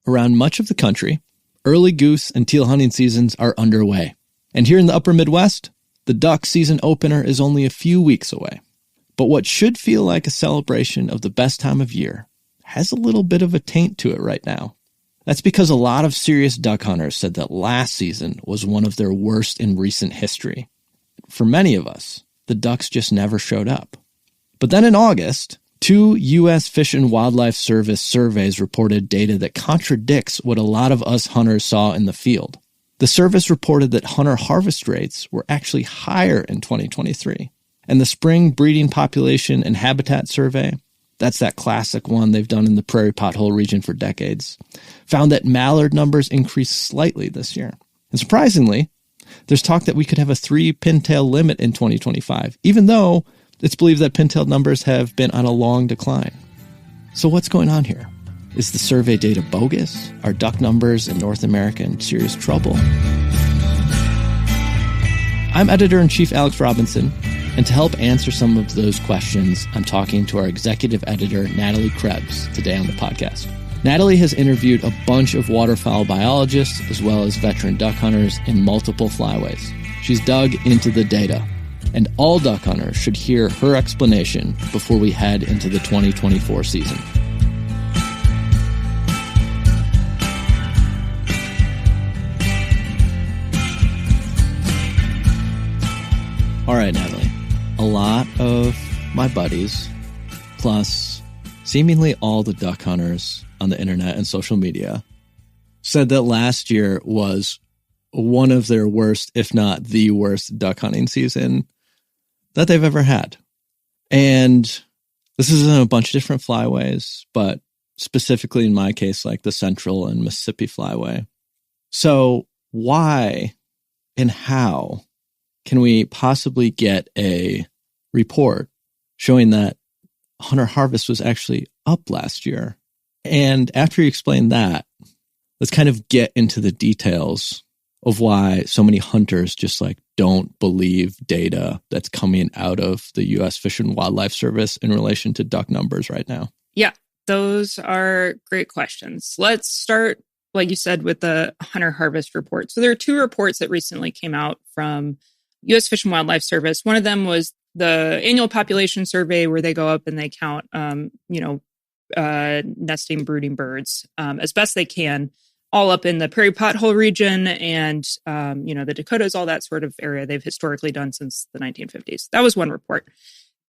around much of the country, early goose and teal hunting seasons are underway. And here in the upper Midwest, the duck season opener is only a few weeks away. But what should feel like a celebration of the best time of year has a little bit of a taint to it right now. That's because a lot of serious duck hunters said that last season was one of their worst in recent history. For many of us, the ducks just never showed up. But then in August, 2 U.S. Fish and Wildlife Service surveys reported data that contradicts what a lot of us hunters saw in the field. The service reported that hunter harvest rates were actually higher in 2023. And the Spring Breeding Population and Habitat Survey, that's that classic one they've done in the prairie pothole region for decades, found that mallard numbers increased slightly this year. And surprisingly, there's talk that we could have a 3 pintail limit in 2025, even though it's believed that pintail numbers have been on a long decline. So what's going on here? Is the survey data bogus? Are duck numbers in North America in serious trouble? I'm Editor-in-Chief Alex Robinson, and to help answer some of those questions, I'm talking to our executive editor, Natalie Krebs, today on the podcast. Natalie has interviewed a bunch of waterfowl biologists as well as veteran duck hunters in multiple flyways. She's dug into the data, and all duck hunters should hear her explanation before we head into the 2024 season. All right, Natalie. A lot of my buddies, plus seemingly all the duck hunters on the internet and social media, said that last year was one of their worst, if not the worst, duck hunting season that they've ever had. And this is in a bunch of different flyways, but specifically in my case, like the Central and Mississippi flyway. So why and how can we possibly get a report showing that hunter harvest was actually up last year? And after you explain that, let's kind of get into the details of why so many hunters just don't believe data that's coming out of the U.S. Fish and Wildlife Service in relation to duck numbers right now. Yeah, those are great questions. Let's start, like you said, with the hunter harvest report. So there are 2 reports that recently came out from U.S. Fish and Wildlife Service. One of them was the annual population survey where they go up and they count, nesting, brooding birds as best they can, all up in the prairie pothole region and, the Dakotas, all that sort of area they've historically done since the 1950s. That was one report.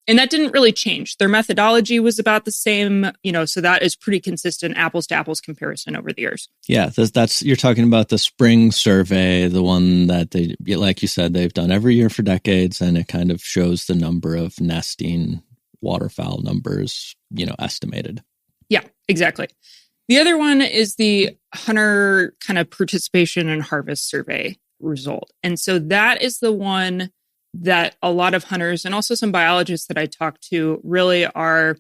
And that didn't really change. Their methodology was about the same, so that is pretty consistent apples to apples comparison over the years. Yeah, that's you're talking about the spring survey, the one that they, like you said, they've done every year for decades, and it kind of shows the number of nesting waterfowl numbers, estimated. Yeah, exactly. The other one is the hunter kind of participation and harvest survey result. And so that is the one that a lot of hunters and also some biologists that I talked to really are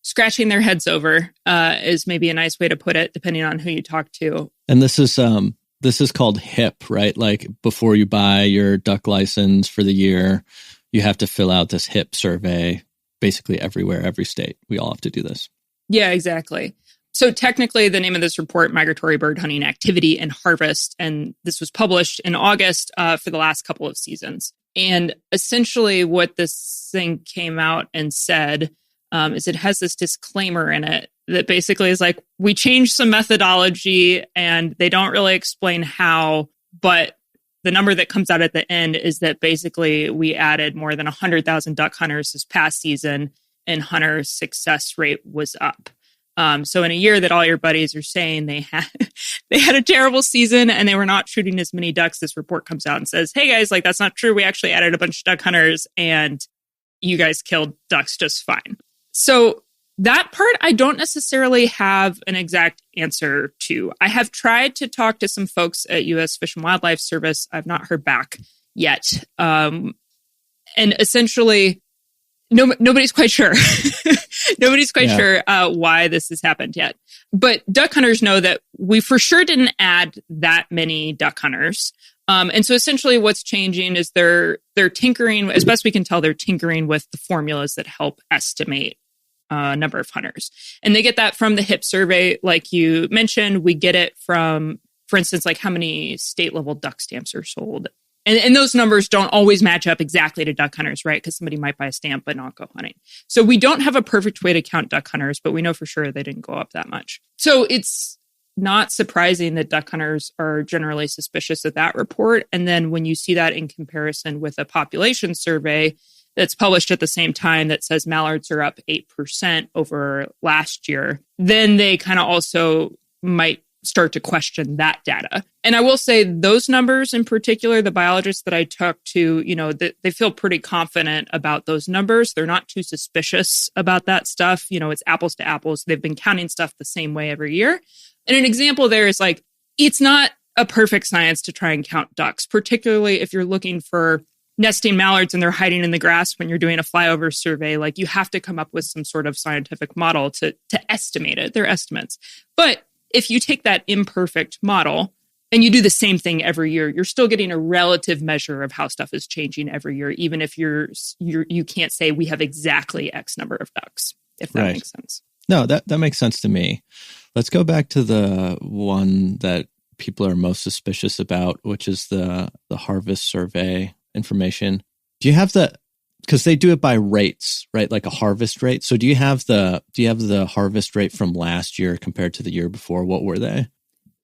scratching their heads over, is maybe a nice way to put it, depending on who you talk to. And this is called HIP, right? Like before you buy your duck license for the year, you have to fill out this HIP survey, basically everywhere, every state. We all have to do this. Yeah, exactly. So technically, the name of this report, Migratory Bird Hunting Activity and Harvest, and this was published in August for the last couple of seasons. And essentially what this thing came out and said is it has this disclaimer in it that basically is like, we changed some methodology and they don't really explain how, but the number that comes out at the end is that basically we added more than 100,000 duck hunters this past season and hunter success rate was up. So in a year that all your buddies are saying they had a terrible season and they were not shooting as many ducks, this report comes out and says, hey guys, that's not true. We actually added a bunch of duck hunters and you guys killed ducks just fine. So that part, I don't necessarily have an exact answer to. I have tried to talk to some folks at U.S. Fish and Wildlife Service. I've not heard back yet. And essentially, nobody's quite sure. Nobody's quite sure why this has happened yet. But duck hunters know that we for sure didn't add that many duck hunters. And so essentially what's changing is they're tinkering, as best we can tell, they're tinkering with the formulas that help estimate number of hunters. And they get that from the HIP survey. Like you mentioned, we get it from, for instance, like how many state level duck stamps are sold. And those numbers don't always match up exactly to duck hunters, right? Because somebody might buy a stamp but not go hunting. So we don't have a perfect way to count duck hunters, but we know for sure they didn't go up that much. So it's not surprising that duck hunters are generally suspicious of that report. And then when you see that in comparison with a population survey that's published at the same time that says mallards are up 8% over last year, then they kind of also might start to question that data. And I will say those numbers in particular, the biologists that I talked to, they feel pretty confident about those numbers. They're not too suspicious about that stuff. It's apples to apples. They've been counting stuff the same way every year. And an example there is like, it's not a perfect science to try and count ducks, particularly if you're looking for nesting mallards and they're hiding in the grass when you're doing a flyover survey. Like you have to come up with some sort of scientific model to estimate it. They're estimates. But if you take that imperfect model and you do the same thing every year, you're still getting a relative measure of how stuff is changing every year, even if you can't say we have exactly X number of ducks, if that makes sense. No, that makes sense to me. Let's go back to the one that people are most suspicious about, which is the harvest survey information. Do you have because they do it by rates, right? Like a harvest rate. So do you have the harvest rate from last year compared to the year before? What were they?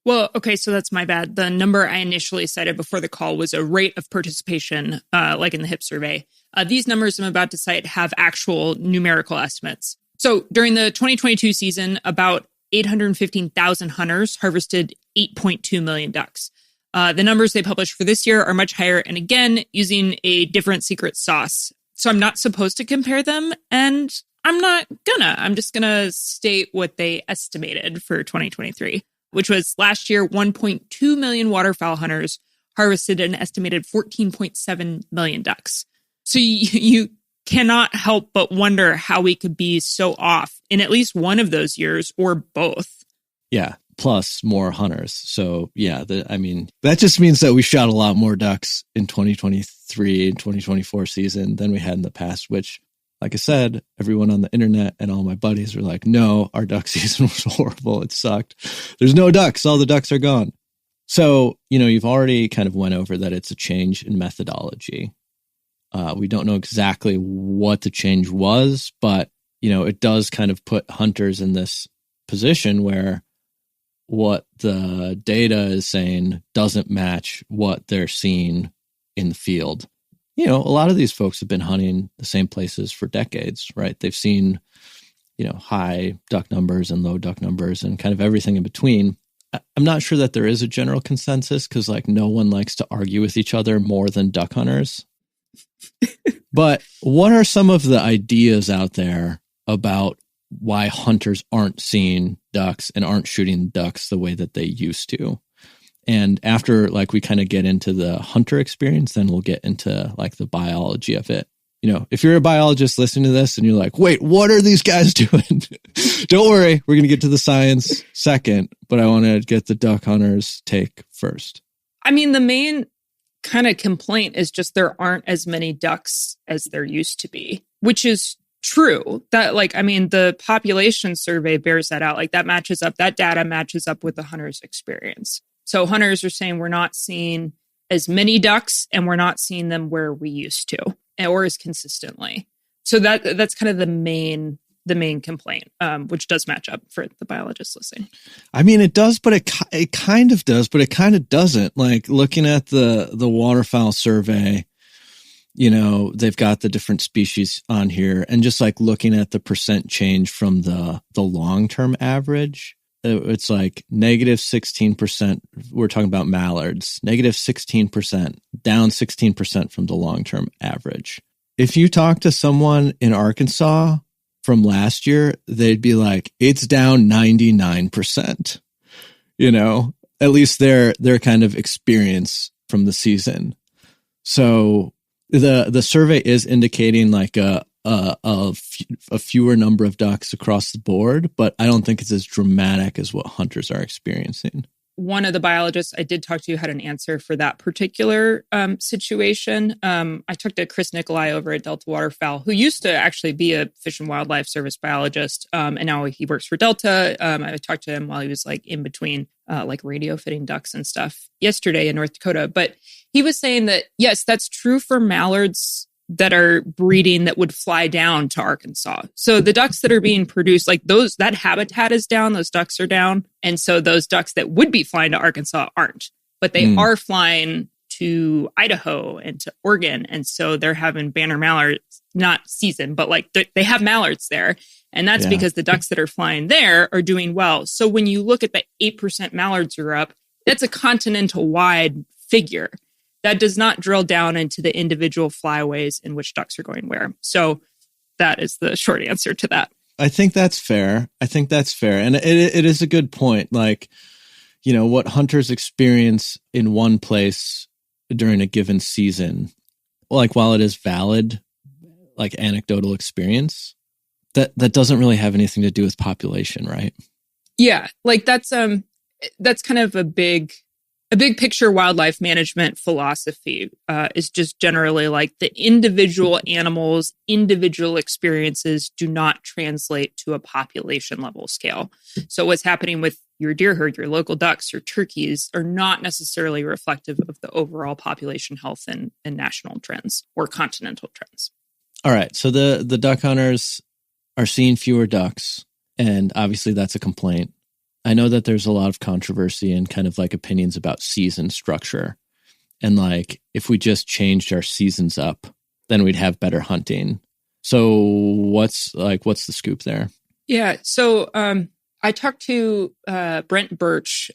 Well, okay, so that's my bad. The number I initially cited before the call was a rate of participation, like in the HIP survey. These numbers I'm about to cite have actual numerical estimates. So during the 2022 season, about 815,000 hunters harvested 8.2 million ducks. The numbers they published for this year are much higher, and again, using a different secret sauce. So I'm not supposed to compare them, and I'm not gonna. I'm just gonna state what they estimated for 2023, which was last year, 1.2 million waterfowl hunters harvested an estimated 14.7 million ducks. So you cannot help but wonder how we could be so off in at least one of those years or both. Yeah, plus more hunters. So yeah, that just means that we shot a lot more ducks in 2023 and 2024 season than we had in the past, which, like I said, everyone on the internet and all my buddies were like, no, our duck season was horrible. It sucked. There's no ducks. All the ducks are gone. So, you've already kind of went over that it's a change in methodology. We don't know exactly what the change was, but, it does kind of put hunters in this position where what the data is saying doesn't match what they're seeing in the field. A lot of these folks have been hunting the same places for decades, right? They've seen, high duck numbers and low duck numbers and kind of everything in between. I'm not sure that there is a general consensus because no one likes to argue with each other more than duck hunters. But what are some of the ideas out there about why hunters aren't seeing ducks and aren't shooting ducks the way that they used to? And after we kind of get into the hunter experience, then we'll get into the biology of it. If you're a biologist listening to this and you're like, wait, what are these guys doing? Don't worry, we're going to get to the science second, but I want to get the duck hunters' take first. I mean, the main kind of complaint is just there aren't as many ducks as there used to be, which is true. That the population survey bears that out. That matches up, that data matches up with the hunter's experience. So hunters are saying we're not seeing as many ducks and we're not seeing them where we used to or as consistently. So that's kind of the main complaint, which does match up for the biologists listening. I mean, it does, but it kind of does, but it kind of doesn't. Looking at the waterfowl survey, they've got the different species on here, and just looking at the percent change from the long-term average, it's negative 16%. We're talking about mallards, negative 16%, down 16% from the long-term average. If you talk to someone in Arkansas from last year, they'd be like, it's down 99%, at least their kind of experience from the season. So the survey is indicating a fewer number of ducks across the board, but I don't think it's as dramatic as what hunters are experiencing. one of the biologists I did talk to had an answer for that particular situation. I talked to Chris Nicolai over at Delta Waterfowl, who used to actually be a Fish and Wildlife Service biologist, and now he works for Delta. I talked to him while he was like in between like radio fitting ducks and stuff yesterday in North Dakota. But he was saying that, yes, that's true for mallards that are breeding that would fly down to Arkansas. So the ducks that are being produced, like those, that habitat is down, those ducks are down. And so those ducks that would be flying to Arkansas aren't, but they are flying to Idaho and to Oregon. And so they're having banner mallards, not season, but like they have mallards there. And that's because the ducks that are flying there are doing well. So when you look at the 8% mallards are up, that's a continental wide figure. That does not drill down into the individual flyways in which ducks are going where. So that is the short answer to that. I think that's fair. And it is a good point. Like, you know, what hunters experience in one place during a given season, like while it is valid, like anecdotal experience, that doesn't really have anything to do with population, right? Yeah. Like that's kind of a big picture wildlife management philosophy is just generally like the individual animals, individual experiences do not translate to a population level scale. So what's happening with your deer herd, your local ducks, your turkeys are not necessarily reflective of the overall population health and national trends or continental trends. All right. So the duck hunters are seeing fewer ducks, and obviously that's a complaint. I know that there's a lot of controversy and kind of like opinions about season structure. And like, if we just changed our seasons up, then we'd have better hunting. So what's the scoop there? Yeah. So I talked to Brent Birch,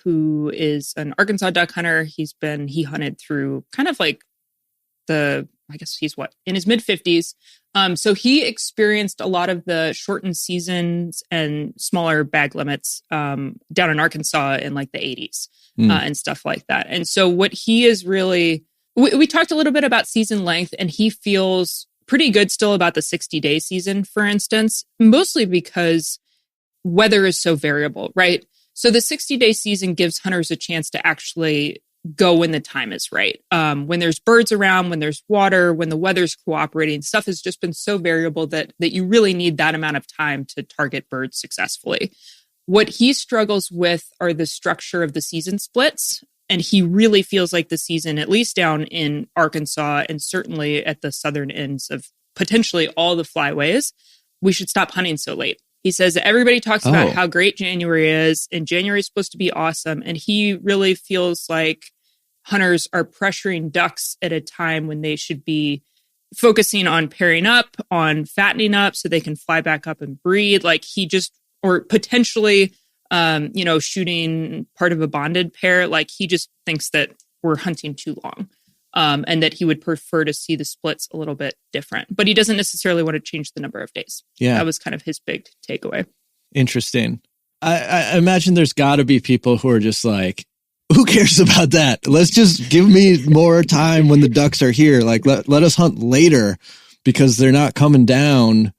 who is an Arkansas duck hunter. He hunted through kind of like I guess he's in his mid 50s. So he experienced a lot of the shortened seasons and smaller bag limits down in Arkansas in like the 80s and stuff like that. And so what he is really, we talked a little bit about season length, and he feels pretty good still about the 60-day season, for instance, mostly because weather is so variable, right? So the 60-day season gives hunters a chance to actually go when the time is right. When there's birds around, when there's water, when the weather's cooperating, stuff has just been so variable that you really need that amount of time to target birds successfully. What he struggles with are the structure of the season splits. And he really feels like the season, at least down in Arkansas and certainly at the southern ends of potentially all the flyways, we should stop hunting so late. He says that everybody talks about how great January is, and January is supposed to be awesome. And he really feels like hunters are pressuring ducks at a time when they should be focusing on pairing up, on fattening up so they can fly back up and breed. Like or potentially, shooting part of a bonded pair. Like he just thinks that we're hunting too long. And that he would prefer to see the splits a little bit different. But he doesn't necessarily want to change the number of days. Yeah. That was kind of his big takeaway. Interesting. I imagine there's got to be people who are just like, who cares about that? Let's just give me more time when the ducks are here. Like, let us hunt later because they're not coming down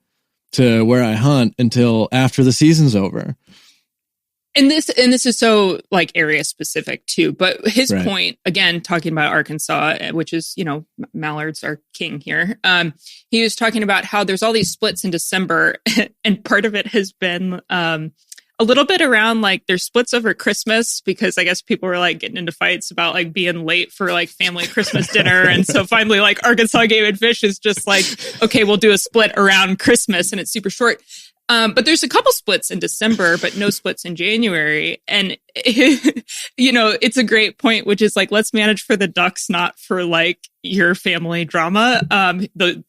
to where I hunt until after the season's over. And this is so like area specific too. But his point, again, talking about Arkansas, which is, mallards are king here. He was talking about how there's all these splits in December, and part of it has been a little bit around like there's splits over Christmas, because I guess people were like getting into fights about like being late for like family Christmas dinner. And so finally like Arkansas Game and Fish is just like, okay, we'll do a split around Christmas, and it's super short. But there's a couple splits in December, but no splits in January. And, it's a great point, which is like, let's manage for the ducks, not for like your family drama.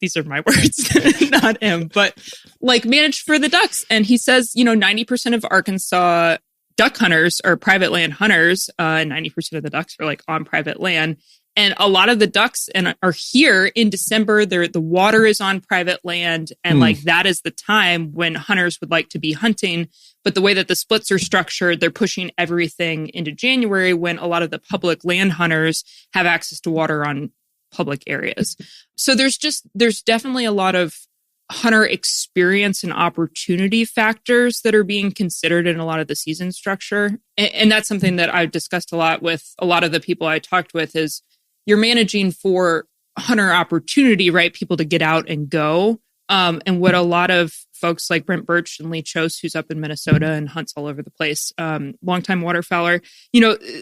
These are my words, not him, but like manage for the ducks. And he says, 90% of Arkansas duck hunters are private land hunters. 90% of the ducks are like on private land. And a lot of the ducks are here in December. The water is on private land. And like that is the time when hunters would like to be hunting. But the way that the splits are structured, they're pushing everything into January when a lot of the public land hunters have access to water on public areas. So there's definitely a lot of hunter experience and opportunity factors that are being considered in a lot of the season structure. And that's something that I've discussed a lot with a lot of the people I talked with is you're managing for hunter opportunity, right? People to get out and go. And what a lot of folks like Brent Birch and Lee Chose, who's up in Minnesota and hunts all over the place, longtime waterfowler,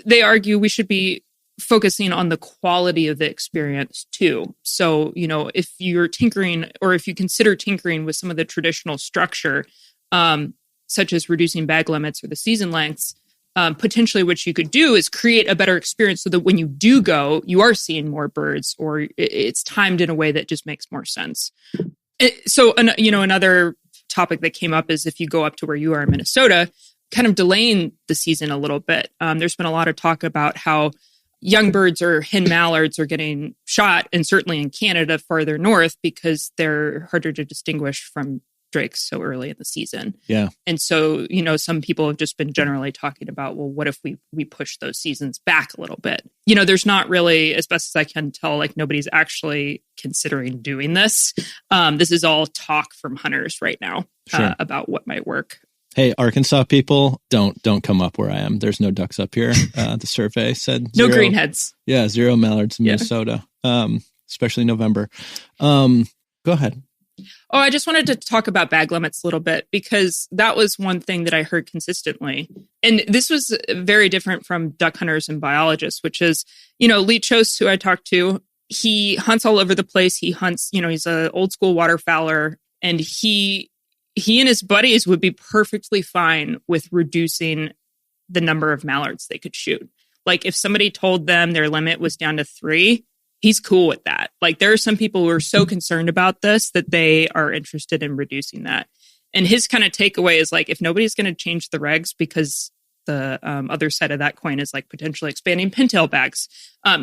they argue we should be focusing on the quality of the experience too. So, if you're tinkering or if you consider tinkering with some of the traditional structure, such as reducing bag limits or the season lengths, potentially what you could do is create a better experience so that when you do go, you are seeing more birds or it's timed in a way that just makes more sense. So, another topic that came up is if you go up to where you are in Minnesota, kind of delaying the season a little bit. There's been a lot of talk about how young birds or hen mallards are getting shot, and certainly in Canada farther north because they're harder to distinguish from drakes so early in the season. Yeah. And so, some people have just been generally talking about, well, what if we push those seasons back a little bit? There's not really, as best as I can tell, like nobody's actually considering doing this. This is all talk from hunters right now about what might work. Hey, Arkansas people, don't come up where I am. There's no ducks up here. The survey said no greenheads. Yeah, 0 mallards in Minnesota, especially November. Go ahead. Oh, I just wanted to talk about bag limits a little bit because that was one thing that I heard consistently. And this was very different from duck hunters and biologists, which is, Lee Chose, who I talked to, he hunts all over the place. He hunts, he's an old school waterfowler, and he and his buddies would be perfectly fine with reducing the number of mallards they could shoot. Like if somebody told them their limit was down to 3, he's cool with that. Like there are some people who are so concerned about this that they are interested in reducing that. And his kind of takeaway is like, if nobody's going to change the regs because the other side of that coin is like potentially expanding pintail bags.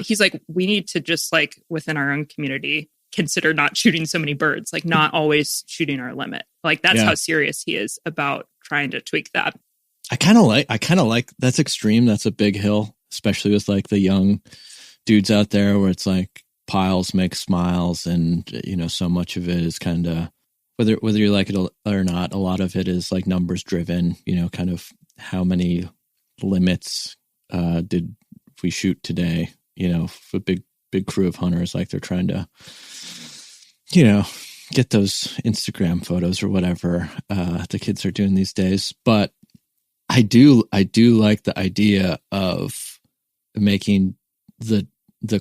He's like, we need to just like within our own community, consider not shooting so many birds, like not always shooting our limit. Like that's how serious he is about trying to tweak that. I kind of like that's extreme. That's a big hill, especially with like the young dudes out there where it's like piles make smiles. And, so much of it is kind of whether you like it or not, a lot of it is like numbers driven, kind of how many limits did we shoot today, for big crew of hunters, like they're trying to, get those Instagram photos or whatever the kids are doing these days. But I do like the idea of making the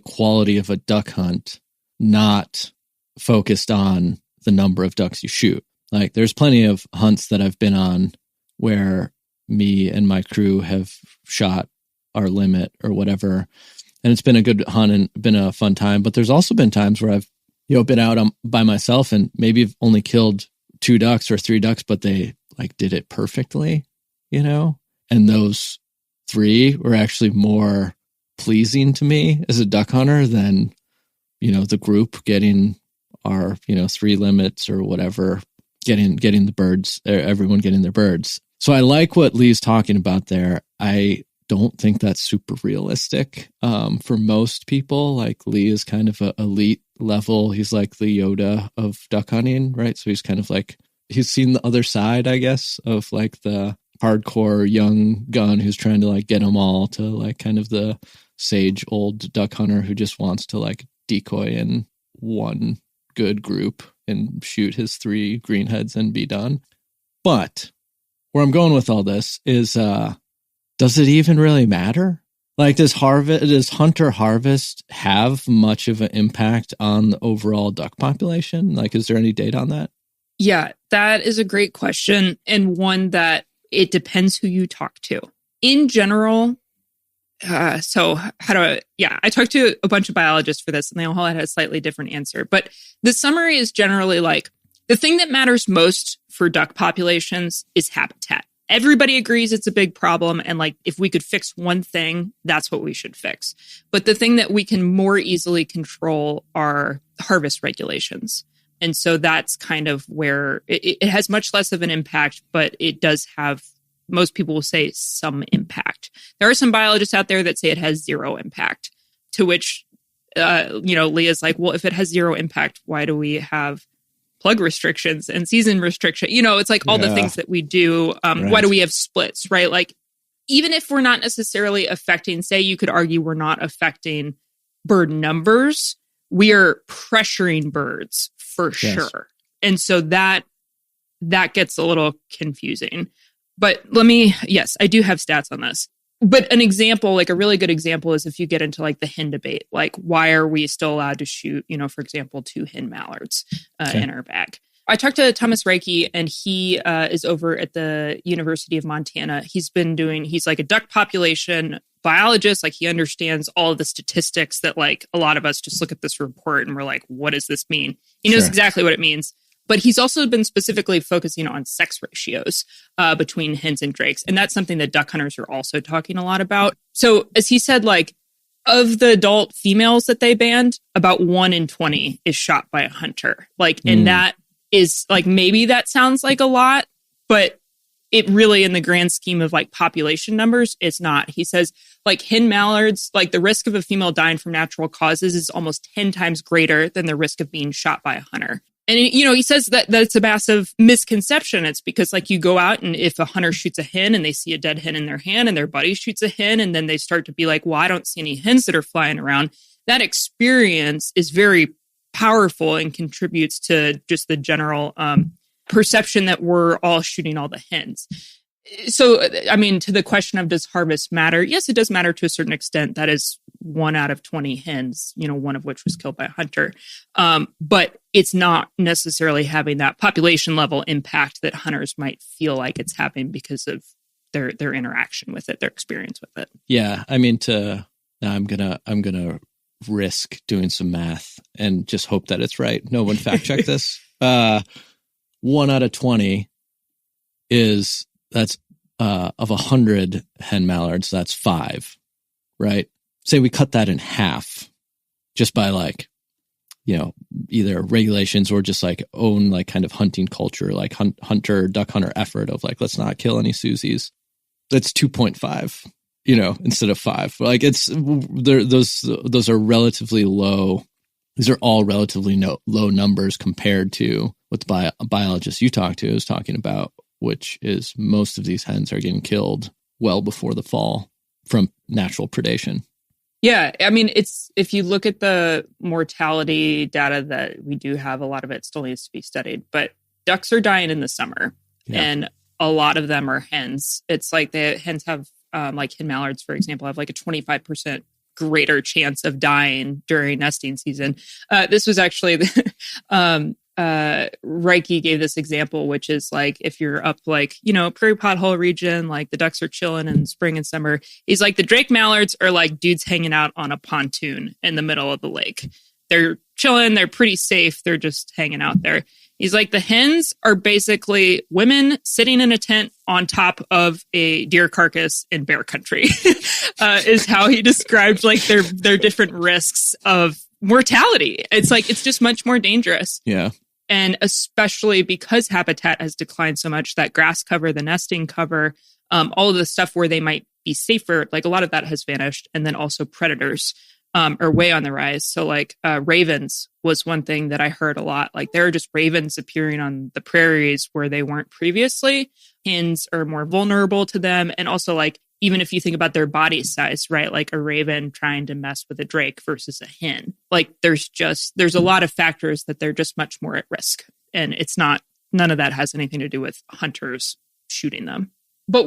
quality of a duck hunt not focused on the number of ducks you shoot. Like there's plenty of hunts that I've been on where me and my crew have shot our limit or whatever, and it's been a good hunt and been a fun time. But there's also been times where I've been out by myself and maybe only killed 2 ducks or 3 ducks, but they like did it perfectly, and those 3 were actually more pleasing to me as a duck hunter than the group getting our 3 limits or whatever, getting the birds, everyone getting their birds. So I like what Lee's talking about there. I don't think that's super realistic for most people. Like Lee is kind of a elite level. He's like the Yoda of duck hunting, right? So he's kind of like, he's seen the other side, I guess, of like the hardcore young gun who's trying to like get them all, to like kind of the sage old duck hunter who just wants to like decoy in one good group and shoot his 3 greenheads and be done. But where I'm going with all this is, does it even really matter? Like, does hunter harvest have much of an impact on the overall duck population? Like, is there any data on that? Yeah, that is a great question, and one that it depends who you talk to. In general, I talked to a bunch of biologists for this, and they all had a slightly different answer. But the summary is generally like, the thing that matters most for duck populations is habitat. Everybody agrees it's a big problem. And like, if we could fix one thing, that's what we should fix. But the thing that we can more easily control are harvest regulations. And so that's kind of where it has much less of an impact, but it does have, most people will say, some impact. There are some biologists out there that say it has 0 impact, to which, Leah's like, well, if it has 0 impact, why do we have plug restrictions and season restriction. It's like all the things that we do. Right. Why do we have splits, right? Like, even if we're not necessarily affecting, say you could argue we're not affecting bird numbers, we are pressuring birds for sure. And so that gets a little confusing. But yes, I do have stats on this. But an example, like a really good example, is if you get into like the hen debate, like why are we still allowed to shoot, for example, 2 hen mallards in our bag? I talked to Thomas Reiki, and he is over at the University of Montana. He's like a duck population biologist. Like, he understands all of the statistics that like a lot of us just look at this report and we're like, what does this mean? He knows exactly what it means. But he's also been specifically focusing on sex ratios between hens and drakes. And that's something that duck hunters are also talking a lot about. So as he said, like, of the adult females that they banned, about 1 in 20 is shot by a hunter. Like, and that is like, maybe that sounds like a lot, but it really, in the grand scheme of like population numbers, it's not. He says, like, hen mallards, like the risk of a female dying from natural causes is almost 10 times greater than the risk of being shot by a hunter. And, he says that it's a massive misconception. It's because, like, you go out and if a hunter shoots a hen and they see a dead hen in their hand and their buddy shoots a hen, and then they start to be like, well, I don't see any hens that are flying around. That experience is very powerful and contributes to just the general perception that we're all shooting all the hens. So, I mean, to the question of does harvest matter? Yes, it does matter to a certain extent. That is 1 out of 20 hens, one of which was killed by a hunter. But it's not necessarily having that population level impact that hunters might feel like it's having because of their interaction with it, their experience with it. Yeah, I mean, I'm gonna risk doing some math and just hope that it's right. No one fact check this. 1 out of 20 that's of 100 hen mallards, that's 5, right? Say we cut that in half just by like, either regulations or just like own like kind of hunting culture, like duck hunter effort of like, let's not kill any Susies. That's 2.5, instead of 5. Like, it's those are relatively low. These are all relatively low numbers compared to what the biologist you talked to is talking about, which is most of these hens are getting killed well before the fall from natural predation. Yeah, I mean, if you look at the mortality data that we do have, a lot of it still needs to be studied, but ducks are dying in the summer, and a lot of them are hens. It's like the hens have, like hen mallards, for example, have like a 25% greater chance of dying during nesting season. This was actually Reiki gave this example, which is like, if you're up like, prairie pothole region, like the ducks are chilling in spring and summer. He's like, the drake mallards are like dudes hanging out on a pontoon in the middle of the lake. They're chilling. They're pretty safe. They're just hanging out there. He's like, the hens are basically women sitting in a tent on top of a deer carcass in bear country, is how he described like their different risks of mortality. It's like, it's just much more dangerous. Yeah. And especially because habitat has declined so much, that grass cover, the nesting cover, all of the stuff where they might be safer, like a lot of that has vanished. And then also predators are way on the rise. So like ravens was one thing that I heard a lot. Like there are just ravens appearing on the prairies where they weren't previously. Hens are more vulnerable to them. And also like, even if you think about their body size, right? Like a raven trying to mess with a drake versus a hen. Like there's a lot of factors that they're just much more at risk. And none of that has anything to do with hunters shooting them. But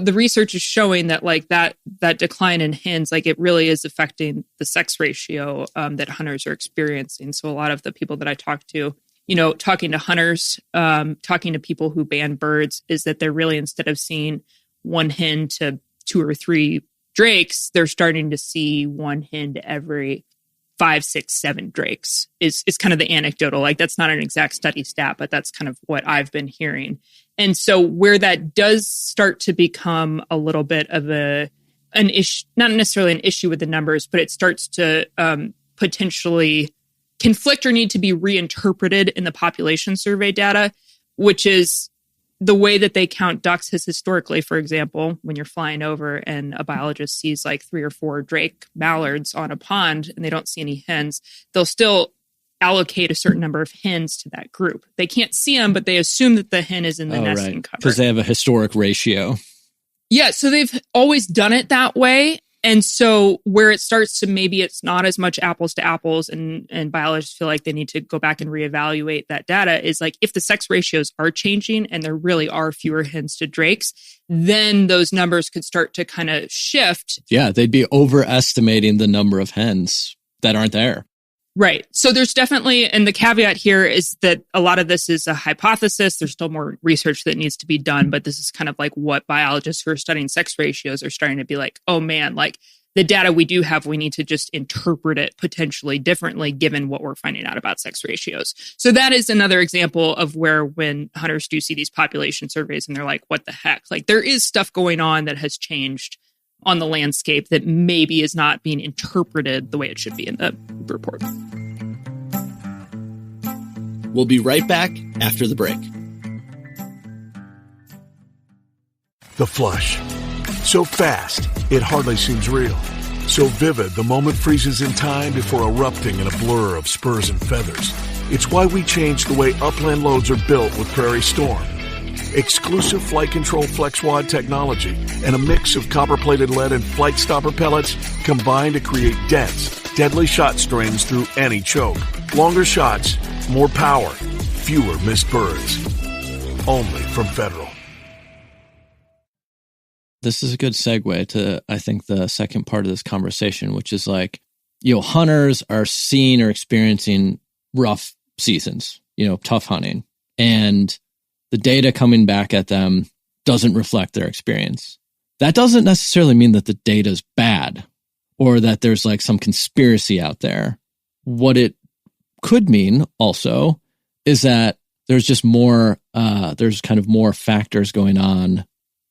the research is showing that like that decline in hens, like it really is affecting the sex ratio that hunters are experiencing. So a lot of the people that I talk to, talking to hunters, talking to people who ban birds, is that they're really, instead of seeing 1 hen to 2 or 3 drakes, they're starting to see 1 hen to every 5, 6, 7 drakes is kind of the anecdotal. Like that's not an exact study stat, but that's kind of what I've been hearing. And so where that does start to become a little bit of an issue, not necessarily an issue with the numbers, but it starts to potentially conflict or need to be reinterpreted in the population survey data, which is the way that they count ducks has historically, for example, when you're flying over and a biologist sees like 3 or 4 drake mallards on a pond and they don't see any hens, they'll still allocate a certain number of hens to that group. They can't see them, but they assume that the hen is in the nesting cover. Because they have a historic ratio. Yeah, so they've always done it that way. And so where it starts to maybe it's not as much apples to apples and biologists feel like they need to go back and reevaluate that data is like if the sex ratios are changing and there really are fewer hens to drakes, then those numbers could start to kind of shift. Yeah, they'd be overestimating the number of hens that aren't there. Right. So there's definitely, and the caveat here is that a lot of this is a hypothesis. There's still more research that needs to be done, but this is kind of like what biologists who are studying sex ratios are starting to be like, oh man, like the data we do have, we need to just interpret it potentially differently given what we're finding out about sex ratios. So that is another example of where when hunters do see these population surveys and they're like, what the heck? Like there is stuff going on that has changed on the landscape that maybe is not being interpreted the way it should be in the report. We'll be right back after the break. The flush. So fast, it hardly seems real. So vivid, the moment freezes in time before erupting in a blur of spurs and feathers. It's why we changed the way upland loads are built with Prairie Storm. Exclusive flight control FlexWad technology and a mix of copper-plated lead and flight stopper pellets combine to create dense, deadly shot strings through any choke. Longer shots, more power, fewer missed birds. Only from Federal. This is a good segue to, I think, the second part of this conversation, which is like, hunters are seeing or experiencing rough seasons, tough hunting. And the data coming back at them doesn't reflect their experience. That doesn't necessarily mean that the data is bad or that there's like some conspiracy out there. What it could mean also is that there's just more, there's kind of more factors going on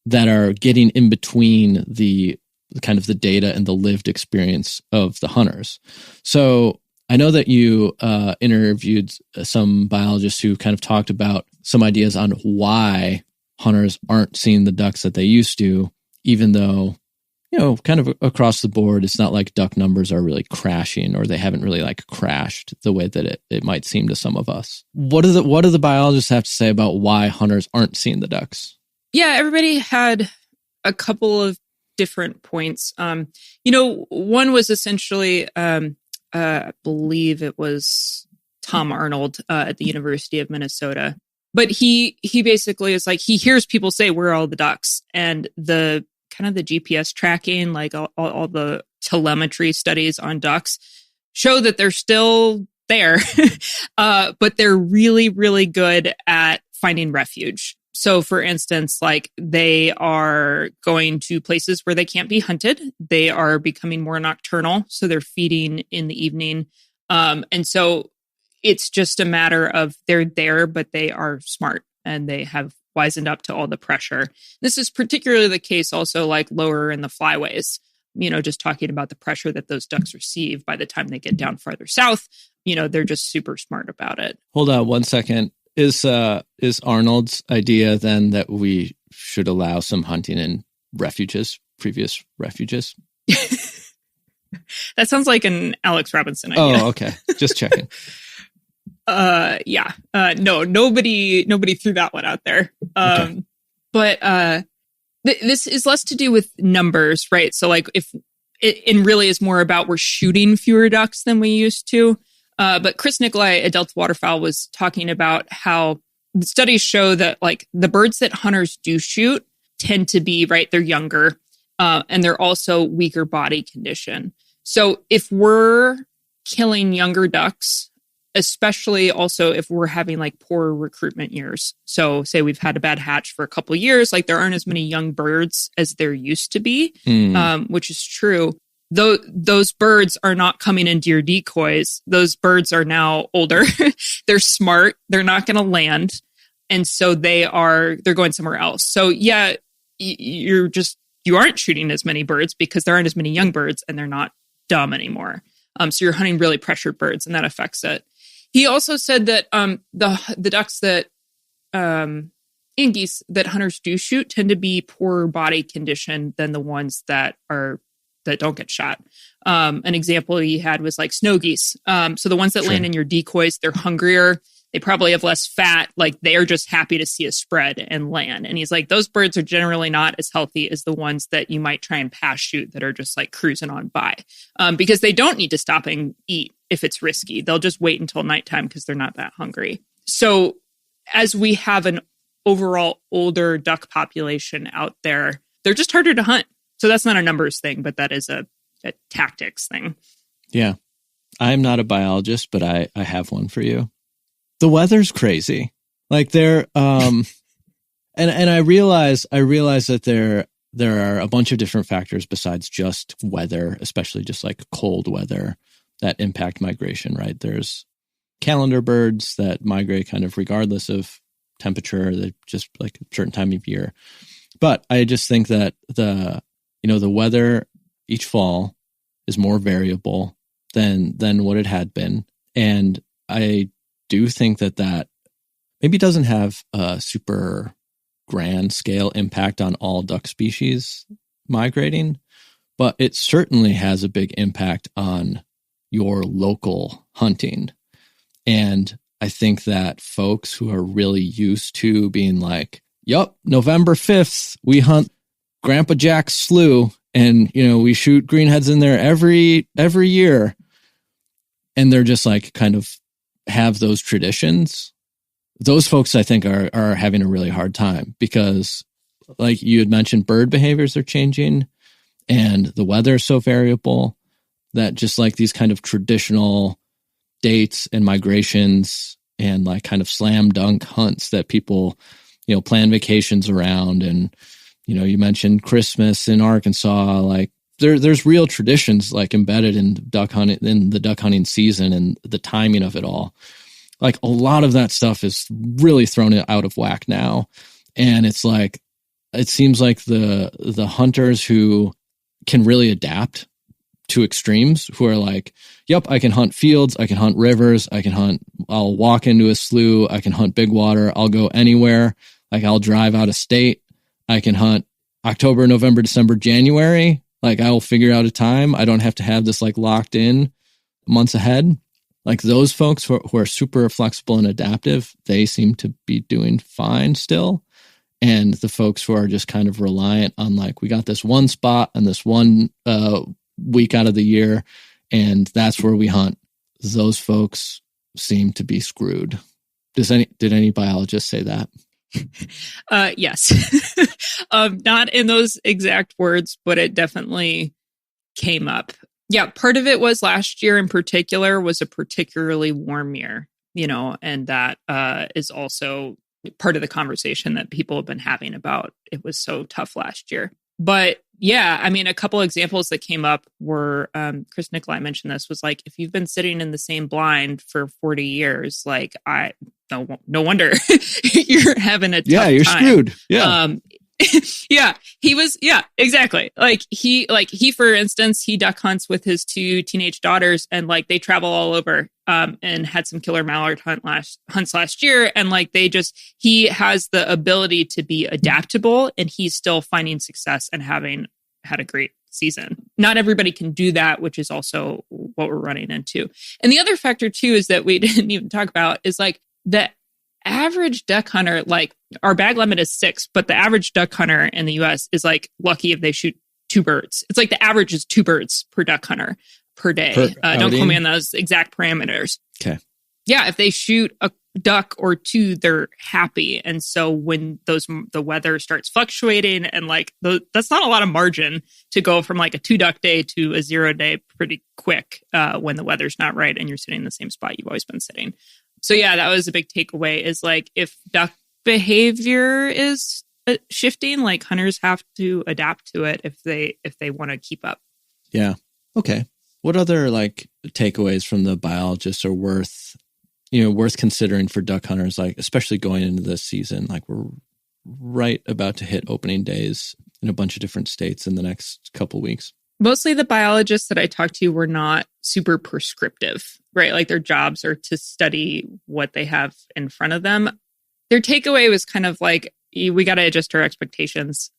that are getting in between the kind of the data and the lived experience of the hunters. So I know that you interviewed some biologists who kind of talked about some ideas on why hunters aren't seeing the ducks that they used to, even though, kind of across the board, it's not like duck numbers are really crashing or they haven't really like crashed the way that it might seem to some of us. What do the biologists have to say about why hunters aren't seeing the ducks? Yeah, everybody had a couple of different points. One was essentially, I believe it was Tom Arnold at the University of Minnesota. But he basically is like, he hears people say, where are all the ducks? And the kind of the GPS tracking, like all the telemetry studies on ducks show that they're still there, but they're really, really good at finding refuge. So for instance, like they are going to places where they can't be hunted. They are becoming more nocturnal. So they're feeding in the evening. And so it's just a matter of they're there, but they are smart and they have wisened up to all the pressure. This is particularly the case also like lower in the flyways, just talking about the pressure that those ducks receive by the time they get down farther south, they're just super smart about it. Hold on one second. Is Arnold's idea then that we should allow some hunting in previous refuges? That sounds like an Alex Robinson idea. Oh, okay. Just checking. Yeah. No, nobody threw that one out there. Okay. But this is less to do with numbers, right? So like if it really is more about we're shooting fewer ducks than we used to. But Chris Nicolai at Delta Waterfowl was talking about how the studies show that like the birds that hunters do shoot tend to be, right, they're younger, and they're also weaker body condition. So if we're killing younger ducks, especially also if we're having like poor recruitment years. So say we've had a bad hatch for a couple of years, like there aren't as many young birds as there used to be, which is true. Those birds are not coming into your decoys. Those birds are now older. They're smart. They're not going to land. And so they're going somewhere else. So yeah, you aren't shooting as many birds because there aren't as many young birds and they're not dumb anymore. So you're hunting really pressured birds and that affects it. He also said that the ducks that and geese that hunters do shoot tend to be poorer body condition than the ones that are that don't get shot. An example he had was like snow geese. So the ones that land in your decoys, they're hungrier. They probably have less fat. Like they are just happy to see a spread and land. And he's like, those birds are generally not as healthy as the ones that you might try and pass shoot that are just like cruising on by, because they don't need to stop and eat if it's risky. They'll just wait until nighttime because they're not that hungry. So as we have an overall older duck population out there, they're just harder to hunt. So that's not a numbers thing, but that is a tactics thing. Yeah. I'm not a biologist, but I have one for you. The weather's crazy. Like and I realize that there are a bunch of different factors besides just weather, especially just like cold weather that impact migration, right? There's calendar birds that migrate kind of regardless of temperature, that just like a certain time of year. But I just think that the weather each fall is more variable than what it had been. And I do think that maybe doesn't have a super grand scale impact on all duck species migrating, but it certainly has a big impact on your local hunting. And I think that folks who are really used to being like, yup, November 5th, we hunt Grandpa Jack's slough and, we shoot greenheads in there every year. And they're just like kind of have those traditions. Those folks, I think, are having a really hard time because, like you had mentioned, bird behaviors are changing and the weather is so variable that just like these kind of traditional dates and migrations and like kind of slam dunk hunts that people, plan vacations around. And, you mentioned Christmas in Arkansas, like there's real traditions like embedded in duck hunting, in the duck hunting season and the timing of it all. Like a lot of that stuff is really thrown out of whack now. And it's like, it seems like the hunters who can really adapt to extremes, who are like, yep, I can hunt fields, I can hunt rivers, I'll walk into a slough, I can hunt big water, I'll go anywhere. Like I'll drive out of state, I can hunt October, November, December, January. Like I will figure out a time. I don't have to have this like locked in months ahead. Like those folks who are super flexible and adaptive, they seem to be doing fine still. And the folks who are just kind of reliant on like, we got this one spot and this one week out of the year, and that's where we hunt. Those folks seem to be screwed. Did any biologist say that? Yes. Not in those exact words, but it definitely came up. Yeah, part of it was last year in particular was a particularly warm year, and that is also part of the conversation that people have been having about it was so tough last year. But yeah, I mean, a couple examples that came up were, Chris Nicolai mentioned this, was like, if you've been sitting in the same blind for 40 years, like no wonder you're having a tough time. Yeah, you're screwed. Yeah. Yeah, exactly. He, for instance, he duck hunts with his 2 teenage daughters and like they travel all over, and had some killer mallard hunts last year. And like, he has the ability to be adaptable and he's still finding success and having had a great season. Not everybody can do that, which is also what we're running into. And the other factor too, is that we didn't even talk about is like the average duck hunter, like our bag limit is 6, but the average duck hunter in the US is like lucky if they shoot 2 birds. It's like the average is 2 birds per duck hunter per day. Don't quote me on those exact parameters. Okay. Yeah. If they shoot a duck or 2, they're happy. And so when the weather starts fluctuating and like that's not a lot of margin to go from like a 2 duck day to a 0 day pretty quick, when the weather's not right and you're sitting in the same spot you've always been sitting. So yeah, that was a big takeaway is like, if duck behavior is shifting, like hunters have to adapt to it if they want to keep up. Yeah. Okay. What other like takeaways from the biologists are worth considering for duck hunters, like especially going into this season? Like we're right about to hit opening days in a bunch of different states in the next couple weeks. Mostly the biologists that I talked to were not super prescriptive, right? Like their jobs are to study what they have in front of them. Their takeaway was kind of like, we got to adjust our expectations.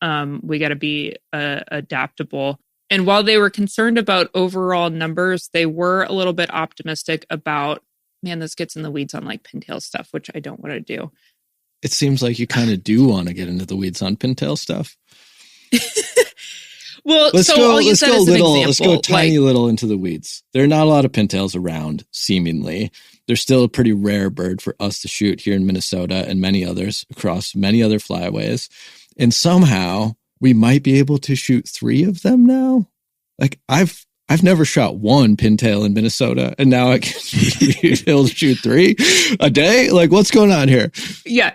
We got to be adaptable. And while they were concerned about overall numbers, they were a little bit optimistic about, man, this gets in the weeds on like pintail stuff, which I don't want to do. It seems like you kind of do want to get into the weeds on pintail stuff. Well, let's go tiny like, little into the weeds. There are not a lot of pintails around, seemingly. They're still a pretty rare bird for us to shoot here in Minnesota and many others across many other flyways. And somehow we might be able to shoot 3 of them now. Like I've never shot 1 pintail in Minnesota, and now I can be able to shoot 3 a day. Like, what's going on here? Yeah.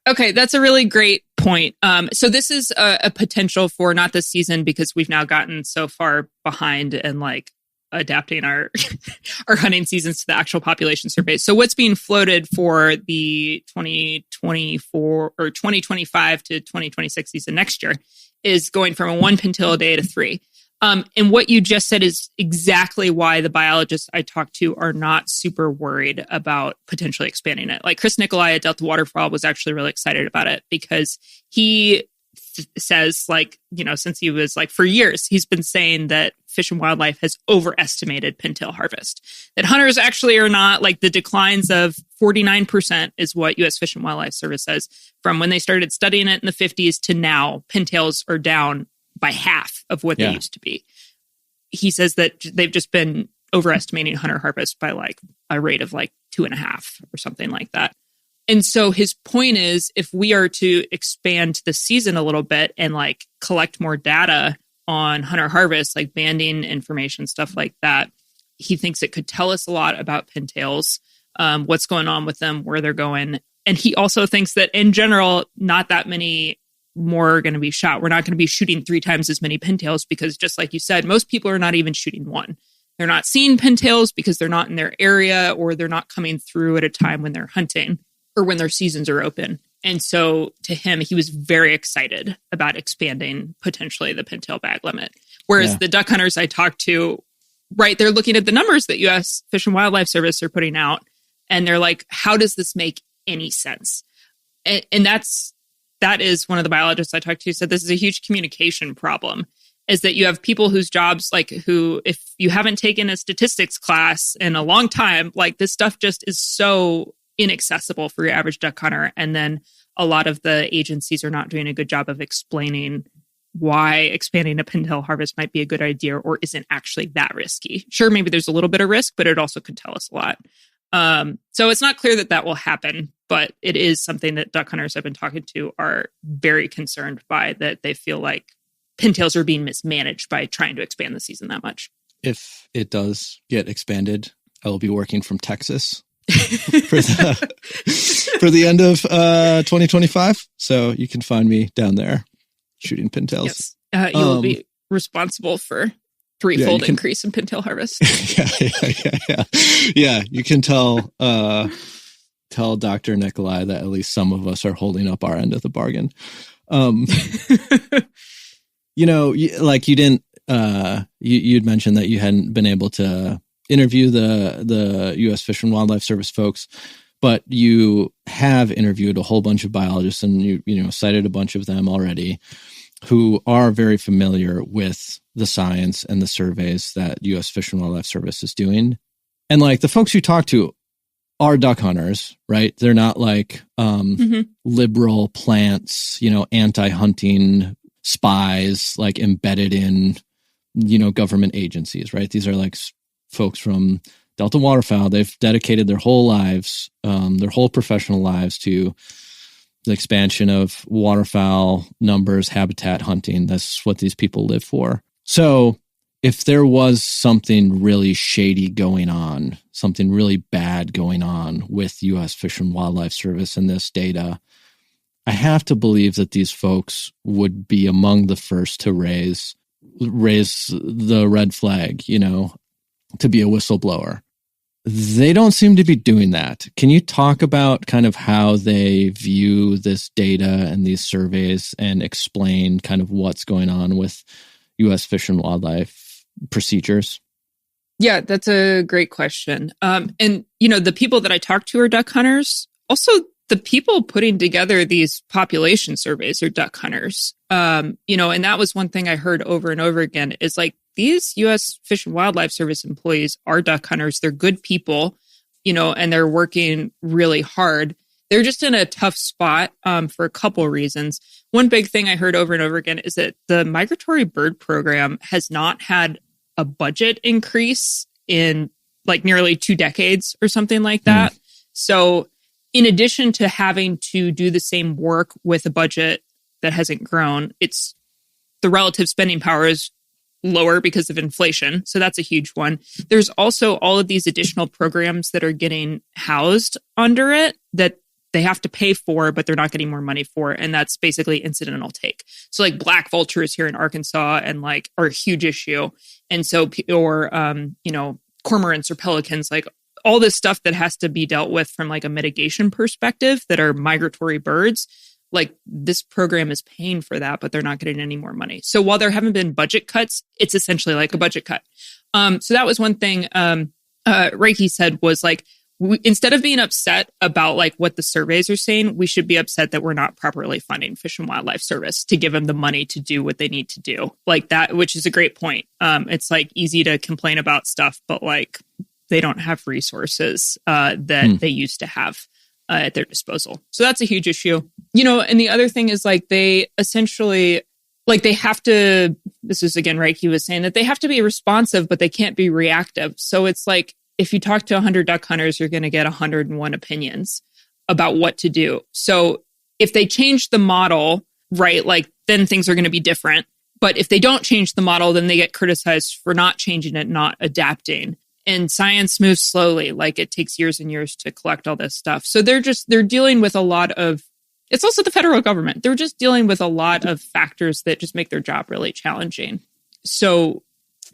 Okay. That's a really great point. So this is a potential for not this season, because we've now gotten so far behind and like adapting our our hunting seasons to the actual population surveys. So what's being floated for the 2024 or 2025 to 2026 season next year is going from a 1 pintail a day to 3. And what you just said is exactly why the biologists I talked to are not super worried about potentially expanding it. Like Chris Nicolai at Delta Waterfowl was actually really excited about it, because he says, like, you know, since he was like for years, he's been saying that Fish and Wildlife has overestimated pintail harvest, that hunters actually are not, like the declines of 49% is what U.S. Fish and Wildlife Service says from when they started studying it in the 50s to now. Pintails are down by half of what they used to be. He says that they've just been overestimating hunter harvest by like a rate of like 2.5 or something like that. And so his point is, if we are to expand the season a little bit and like collect more data on hunter harvest, like banding information, stuff like that, he thinks it could tell us a lot about pintails, what's going on with them, where they're going. And he also thinks that in general, not that many more are going to be shot. We're not going to be shooting 3 times as many pintails, because just like you said, most people are not even shooting 1. They're not seeing pintails because they're not in their area, or they're not coming through at a time when they're hunting or when their seasons are open. And so to him, he was very excited about expanding potentially the pintail bag limit. Whereas the duck hunters I talked to, right, they're looking at the numbers that U.S. Fish and Wildlife Service are putting out, and they're like, how does this make any sense? And that is one of the biologists I talked to said this is a huge communication problem, is that you have people whose jobs, like who, if you haven't taken a statistics class in a long time, like this stuff just is so inaccessible for your average duck hunter. And then a lot of the agencies are not doing a good job of explaining why expanding a pintail harvest might be a good idea or isn't actually that risky. Sure, maybe there's a little bit of risk, but it also could tell us a lot. So it's not clear that that will happen, but it is something that duck hunters I've been talking to are very concerned by, that they feel like pintails are being mismanaged by trying to expand the season that much. If it does get expanded, I will be working from Texas for the end of 2025. So you can find me down there shooting pintails. Yes. You will be responsible for threefold increase in pintail harvest. Yeah. You can tell Dr. Nicolai that at least some of us are holding up our end of the bargain. You know, like you didn't, you'd mentioned that you hadn't been able to interview the U.S. Fish and Wildlife Service folks, but you have interviewed a whole bunch of biologists, and you cited a bunch of them already, who are very familiar with the science and the surveys that U.S. Fish and Wildlife Service is doing. And like the folks you talk to are duck hunters, right? They're not like liberal plants, anti-hunting spies, like embedded in, government agencies, right? These are like folks from Delta Waterfowl. They've dedicated their whole lives, their whole professional lives to the expansion of waterfowl numbers, habitat hunting. That's what these people live for. So if there was something really shady going on, something really bad going on with U.S. Fish and Wildlife Service and this data, I have to believe that these folks would be among the first to raise the red flag, to be a whistleblower. They don't seem to be doing that. Can you talk about kind of how they view this data and these surveys and explain kind of what's going on with U.S. Fish and Wildlife procedures? Yeah, that's a great question. And, the people that I talk to are duck hunters. Also, the people putting together these population surveys are duck hunters. And that was one thing I heard over and over again is like these U.S. Fish and Wildlife Service employees are duck hunters. They're good people, and they're working really hard. They're just in a tough spot for a couple reasons. One big thing I heard over and over again is that the migratory bird program has not had a budget increase in like nearly 2 decades or something like that. So in addition to having to do the same work with a budget that hasn't grown, it's the relative spending power is lower because of inflation. So that's a huge one. There's also all of these additional programs that are getting housed under it that they have to pay for, but they're not getting more money for. And that's basically incidental take. So like black vultures here in Arkansas and like are a huge issue. And so, or, cormorants or pelicans, like all this stuff that has to be dealt with from like a mitigation perspective that are migratory birds, like this program is paying for that, but they're not getting any more money. So while there haven't been budget cuts, it's essentially like a budget cut. So that was one thing Reiki said was like, instead of being upset about like what the surveys are saying, we should be upset that we're not properly funding Fish and Wildlife Service to give them the money to do what they need to do. Like that, which is a great point. It's like easy to complain about stuff, but like they don't have resources that they used to have at their disposal. So that's a huge issue. And the other thing is like they essentially, like they have to, this is again, Reiki was saying that they have to be responsive, but they can't be reactive. So it's like, if you talk to 100 duck hunters, you're going to get 101 opinions about what to do. So if they change the model, right, like then things are going to be different. But if they don't change the model, then they get criticized for not changing it, not adapting. And science moves slowly. Like it takes years and years to collect all this stuff. So they're dealing with a lot of, it's also the federal government. They're just dealing with a lot of factors that just make their job really challenging. So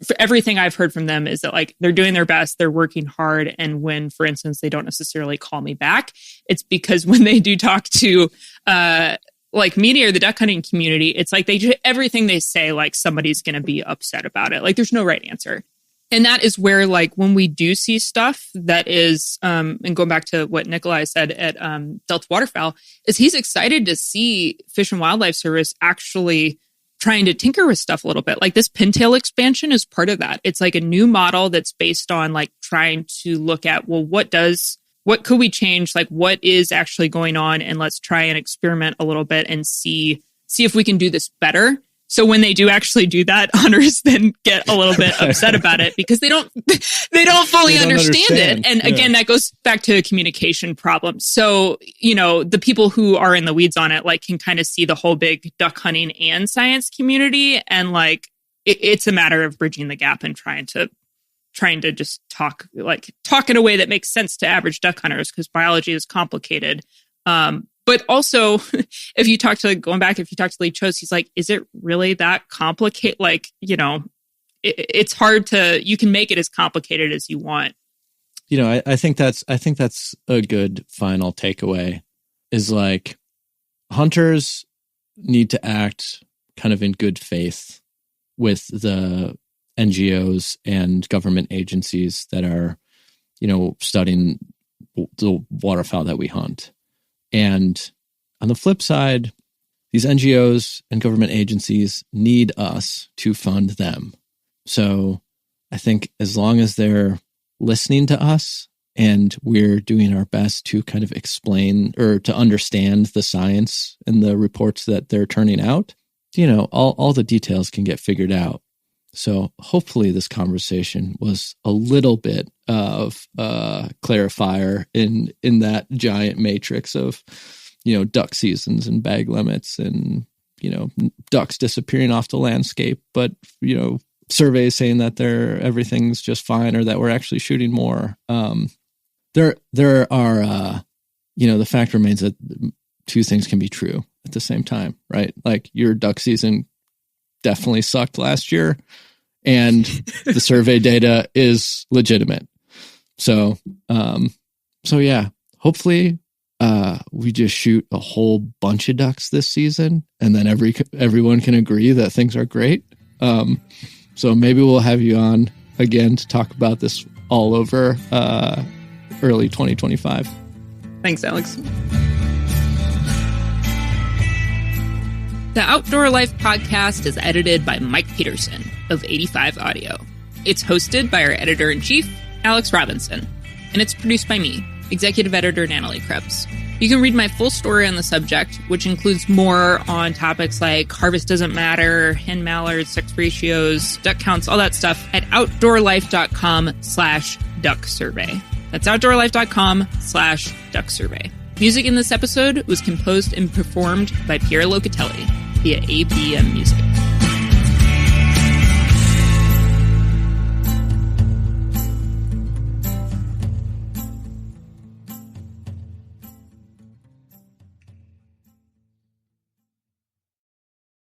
for everything I've heard from them is that like they're doing their best, they're working hard. And when, for instance, they don't necessarily call me back, it's because when they do talk to like media or the duck hunting community, it's like everything they say, like somebody's going to be upset about it. Like there's no right answer. And that is where like when we do see stuff that is, and going back to what Nikolai said at Delta Waterfowl, is he's excited to see Fish and Wildlife Service actually trying to tinker with stuff a little bit. Like this pintail expansion is part of that. It's like a new model that's based on like trying to look at, well, what could we change? Like what is actually going on? And let's try and experiment a little bit and see if we can do this better. So when they do actually do that, hunters then get a little bit upset about it because they don't fully understand it. And again, that goes back to a communication problem. So, the people who are in the weeds on it, like can kind of see the whole big duck hunting and science community. And like, it's a matter of bridging the gap and trying to just talk in a way that makes sense to average duck hunters because biology is complicated. But also, if you talk to Lee Chose, he's like, is it really that complicated? Like, it's hard to, you can make it as complicated as you want. I think that's a good final takeaway is like hunters need to act kind of in good faith with the NGOs and government agencies that are, studying the waterfowl that we hunt. And on the flip side, these NGOs and government agencies need us to fund them. So I think as long as they're listening to us and we're doing our best to kind of explain or to understand the science and the reports that they're turning out, all the details can get figured out. So hopefully this conversation was a little bit of clarifier in that giant matrix of, duck seasons and bag limits and, ducks disappearing off the landscape, but, surveys saying that everything's just fine or that we're actually shooting more. There are, the fact remains that two things can be true at the same time, right? Like your duck season definitely sucked last year and the survey data is legitimate. So yeah, hopefully we just shoot a whole bunch of ducks this season and then everyone can agree that things are great. So maybe we'll have you on again to talk about this all over early 2025. Thanks, Alex. The Outdoor Life podcast is edited by Mike Pedersen of 85 Audio. It's hosted by our editor-in-chief, Alex Robinson, and it's produced by me, executive editor Natalie Krebs. You can read my full story on the subject, which includes more on topics like harvest doesn't matter, hen mallards, sex ratios, duck counts, all that stuff at outdoorlife.com/duck survey. That's outdoorlife.com/duck survey. Music in this episode was composed and performed by Pierre Locatelli via ABM Music.